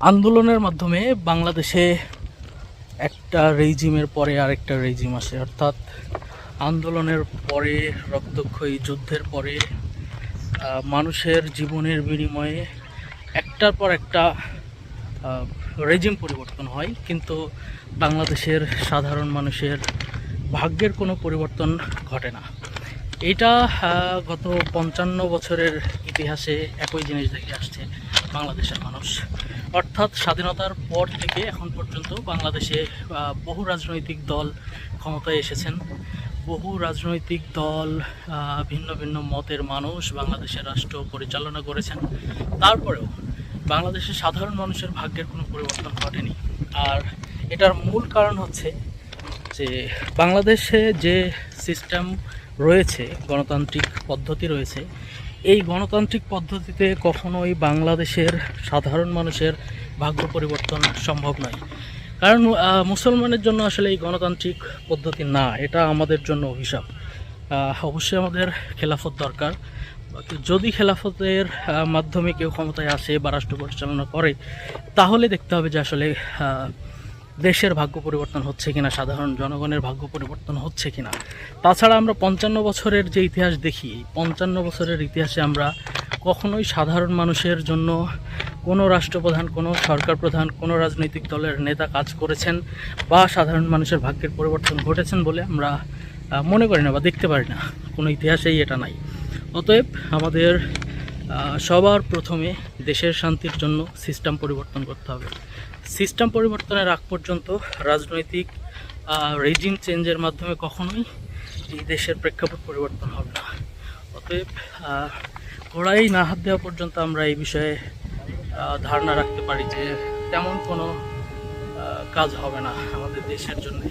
আন্দোলনের মাধ্যমে বাংলাদেশে একটা রেজিমের পরে আরেকটা রেজিম আসে, অর্থাৎ আন্দোলনের পরে, রক্তক্ষয়ী যুদ্ধের পরে মানুষের জীবনের বিনিময়ে একটার পর একটা রেজিম পরিবর্তন হয়, কিন্তু বাংলাদেশের সাধারণ মানুষের ভাগ্যের কোনো পরিবর্তন ঘটে না। এটা গত 55 বছরের ইতিহাসে একই জিনিস দেখে আসছে বাংলাদেশের মানুষ। অর্থাৎ স্বাধীনতার পর থেকে এখন পর্যন্ত বাংলাদেশে বহু রাজনৈতিক দল ক্ষমতায় এসেছেন, বহু রাজনৈতিক দল, ভিন্ন ভিন্ন মতের মানুষ বাংলাদেশের রাষ্ট্র পরিচালনা করেছেন। তারপরেও বাংলাদেশের সাধারণ মানুষের ভাগ্যের কোনো পরিবর্তন ঘটেনি। আর এটার মূল কারণ হচ্ছে যে বাংলাদেশে যে সিস্টেম রয়েছে, গণতান্ত্রিক পদ্ধতি রয়েছে, এই গণতান্ত্রিক পদ্ধতিতে কখনোই বাংলাদেশের সাধারণ মানুষের ভাগ্য পরিবর্তন সম্ভব নয়। কারণ মুসলমানের জন্য আসলে এই গণতান্ত্রিক পদ্ধতি না, এটা আমাদের জন্য অভিশাপ। অবশ্যই আমাদের খেলাফত দরকার। যদি খেলাফতের মাধ্যমে কেউ ক্ষমতায় আসে বা রাষ্ট্র পরিচালনা করে, তাহলে দেখতে হবে যে আসলে দেশের ভাগ্য পরিবর্তন হচ্ছে কিনা, সাধারণ জনগণের ভাগ্য পরিবর্তন হচ্ছে কিনা। তাছাড়া আমরা 55 বছরের যে ইতিহাস দেখি, 55 বছরের ইতিহাসে আমরা কখনোই সাধারণ মানুষের জন্য কোনো রাষ্ট্রপ্রধান, কোনো সরকার প্রধান, কোনো রাজনৈতিক দলের নেতা কাজ করেছেন বা সাধারণ মানুষের ভাগ্যের পরিবর্তন ঘটেছেন বলে আমরা মনে করি না বা দেখতে পারি না, কোনো ইতিহাসেই এটা নাই। অতএব আমাদের সবার প্রথমে দেশের শান্তির জন্য সিস্টেম পরিবর্তন করতে হবে। সিস্টেম পরিবর্তনের আগ পর্যন্ত রাজনৈতিক রেজিম চেঞ্জের মাধ্যমে কখনোই এই দেশের প্রেক্ষাপট পরিবর্তন হবে না। অতএব ঘোড়ায় না হাত দেওয়া পর্যন্ত আমরা এই বিষয়ে ধারণা রাখতে পারি যে তেমন কোনো কাজ হবে না আমাদের দেশের জন্য।